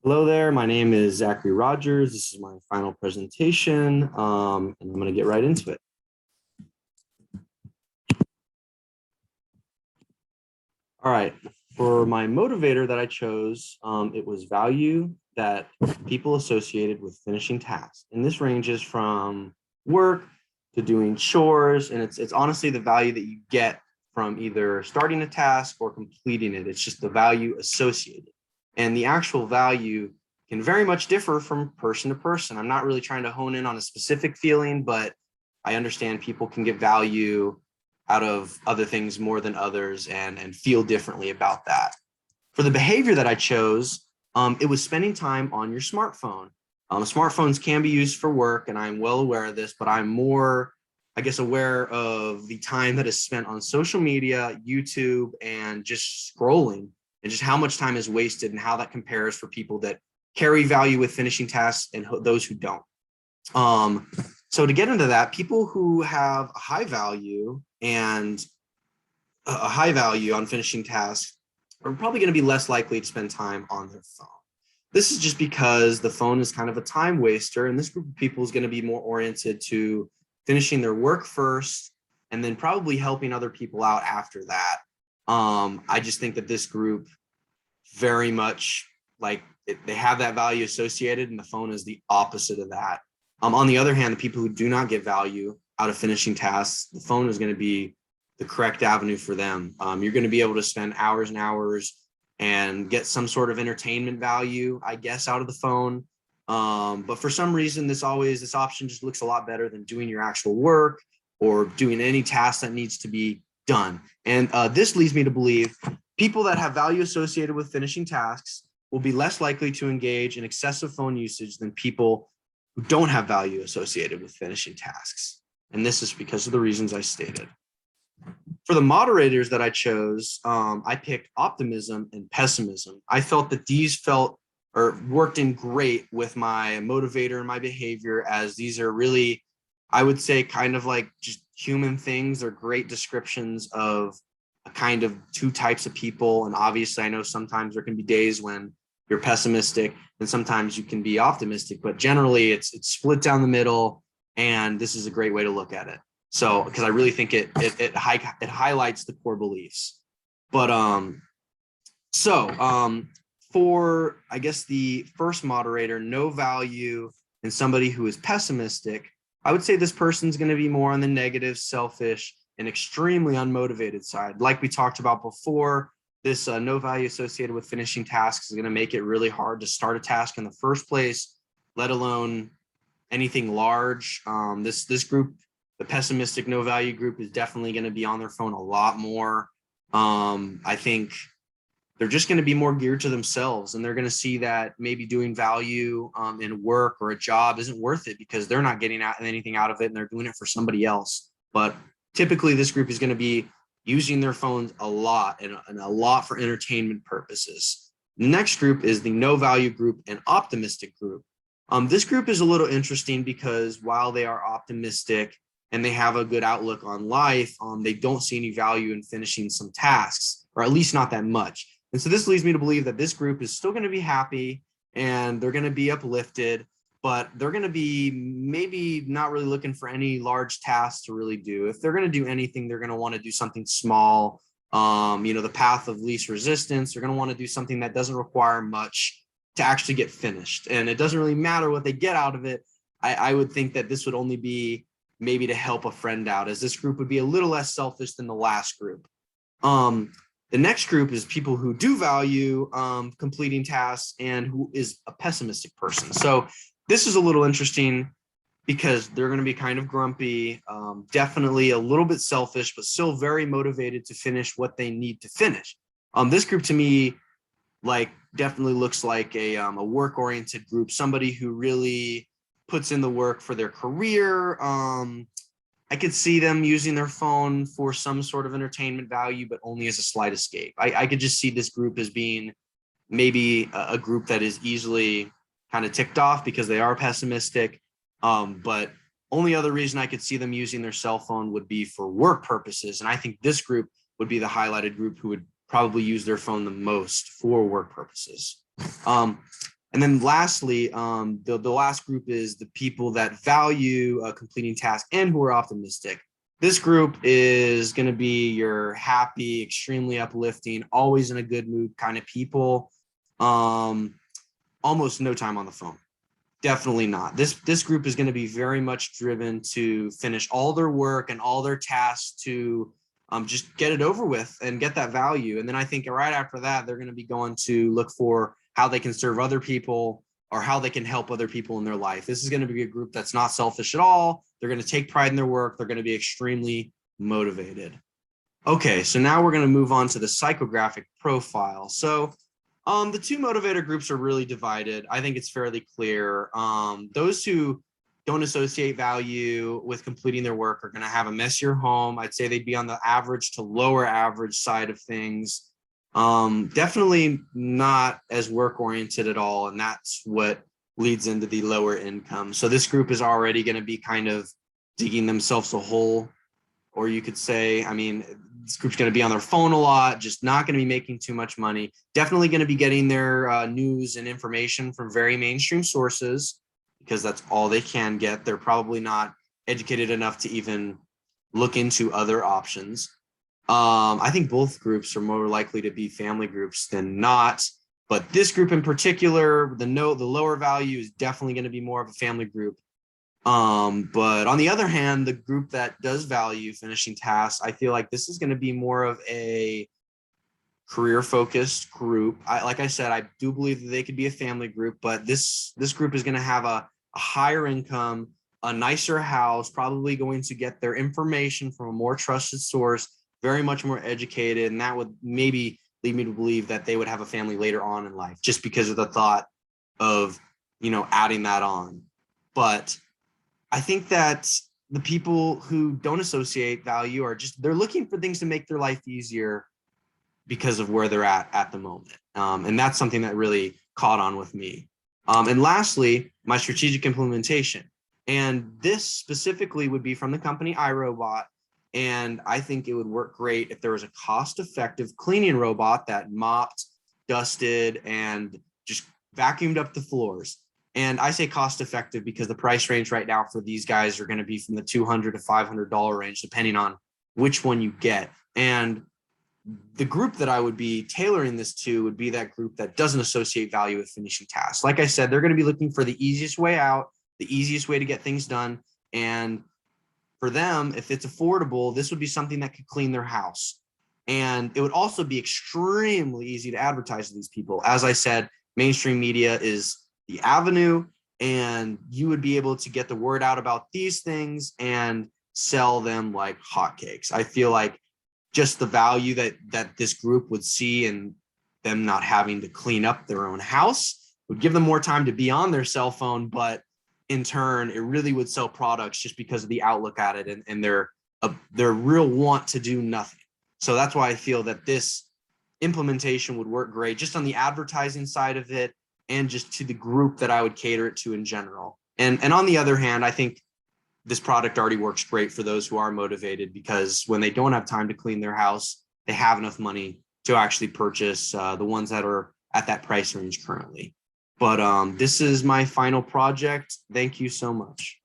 Hello there, my name is Zachary Rogers. This is my final presentation, and I'm going to get right into it. All right, for my motivator that I chose, it was value that people associated with finishing tasks. And this ranges from work to doing chores, and it's honestly the value that you get from either starting a task or completing it. It's just the value associated. And the actual value can very much differ from person to person. I'm not really trying to hone in on a specific feeling, but I understand people can get value out of other things more than others and feel differently about that. For the behavior that I chose, it was spending time on your smartphone. Smartphones can be used for work, and I'm well aware of this, but I'm more, I guess, aware of the time that is spent on social media, YouTube, and just scrolling, and just how much time is wasted and how that compares for people that carry value with finishing tasks and those who don't. So to get into that, people who have a high value on finishing tasks are probably going to be less likely to spend time on their phone. This is just because the phone is kind of a time waster, and this group of people is going to be more oriented to finishing their work first and then probably helping other people out after that. I just think that this group very much they have that value associated, and the phone is the opposite of that. On the other hand, the people who do not get value out of finishing tasks, the phone is going to be the correct avenue for them. You're going to be able to spend hours and hours and get some sort of entertainment value, I guess, out of the phone. But for some reason, this option just looks a lot better than doing your actual work or doing any task that needs to be done. And this leads me to believe people that have value associated with finishing tasks will be less likely to engage in excessive phone usage than people who don't have value associated with finishing tasks. And this is because of the reasons I stated. For the moderators that I chose, I picked optimism and pessimism. I felt that these worked in great with my motivator and my behavior, as these are really, I would say, kind of like just human things. They're great descriptions of a kind of two types of people. And obviously, I know sometimes there can be days when you're pessimistic and sometimes you can be optimistic, but generally it's split down the middle. And this is a great way to look at it. So, because I really think it highlights the core beliefs. But for, I guess, the first moderator, no value in somebody who is pessimistic, I would say this person's going to be more on the negative, selfish, and extremely unmotivated side. Like we talked about before, this no value associated with finishing tasks is going to make it really hard to start a task in the first place, let alone anything large. This group, the pessimistic no value group, is definitely going to be on their phone a lot more. I think they're just going to be more geared to themselves, and they're going to see that maybe doing value in work or a job isn't worth it because they're not getting anything out of it and they're doing it for somebody else. But typically this group is going to be using their phones a lot and a lot for entertainment purposes. The next group is the no value group and optimistic group. This group is a little interesting because while they are optimistic and they have a good outlook on life, they don't see any value in finishing some tasks, or at least not that much. And so this leads me to believe that this group is still going to be happy and they're going to be uplifted, but they're going to be maybe not really looking for any large tasks to really do. If they're going to do anything, they're going to want to do something small, the path of least resistance. They're going to want to do something that doesn't require much to actually get finished. And it doesn't really matter what they get out of it. I would think that this would only be maybe to help a friend out, as this group would be a little less selfish than the last group. The next group is people who do value completing tasks and who is a pessimistic person. So this is a little interesting because they're going to be kind of grumpy, definitely a little bit selfish, but still very motivated to finish what they need to finish. This group to me, definitely looks like a work-oriented group, somebody who really puts in the work for their career. I could see them using their phone for some sort of entertainment value, but only as a slight escape. I could just see this group as being maybe a group that is easily kind of ticked off because they are pessimistic. But only other reason I could see them using their cell phone would be for work purposes. And I think this group would be the highlighted group who would probably use their phone the most for work purposes. And then lastly, the last group is the people that value completing tasks and who are optimistic. This group is going to be your happy, extremely uplifting, always in a good mood kind of people. Almost no time on the phone. Definitely not. This group is going to be very much driven to finish all their work and all their tasks to just get it over with and get that value. And then I think right after that, they're going to be going to look for how they can serve other people or how they can help other people in their life. This is going to be a group that's not selfish at all. They're going to take pride in their work. They're going to be extremely motivated. Okay, so now we're going to move on to the psychographic profile. So the two motivator groups are really divided. I think it's fairly clear. Those who don't associate value with completing their work are going to have a messier home. I'd say they'd be on the average to lower average side of things. Definitely not as work oriented at all. And that's what leads into the lower income. So this group is already going to be kind of digging themselves a hole, or you could say, I mean, this group's going to be on their phone a lot, just not going to be making too much money. Definitely going to be getting their news and information from very mainstream sources because that's all they can get. They're probably not educated enough to even look into other options. I think both groups are more likely to be family groups than not, but this group in particular, the lower value is definitely going to be more of a family group. But on the other hand, the group that does value finishing tasks, I feel like this is going to be more of a career focused group. Like I said, I do believe that they could be a family group, but this group is going to have a higher income, a nicer house, probably going to get their information from a more trusted source, very much more educated. And that would maybe lead me to believe that they would have a family later on in life just because of the thought of, adding that on. But I think that the people who don't associate value are they're looking for things to make their life easier because of where they're at the moment. And that's something that really caught on with me. And lastly, my strategic implementation. And this specifically would be from the company iRobot. And I think it would work great if there was a cost-effective cleaning robot that mopped, dusted, and just vacuumed up the floors. And I say cost effective because the price range right now for these guys are going to be from the $200 to $500 range, depending on which one you get. And the group that I would be tailoring this to would be that group that doesn't associate value with finishing tasks. Like I said, they're going to be looking for the easiest way out, the easiest way to get things done. And for them, if it's affordable, this would be something that could clean their house. And it would also be extremely easy to advertise to these people. As I said, mainstream media is the avenue, and you would be able to get the word out about these things and sell them like hotcakes. I feel like just the value that this group would see in them not having to clean up their own house would give them more time to be on their cell phone, but in turn, it really would sell products just because of the outlook at it and their real want to do nothing. So that's why I feel that this implementation would work great just on the advertising side of it and just to the group that I would cater it to in general. And on the other hand, I think this product already works great for those who are motivated because when they don't have time to clean their house, they have enough money to actually purchase the ones that are at that price range currently. But this is my final project. Thank you so much.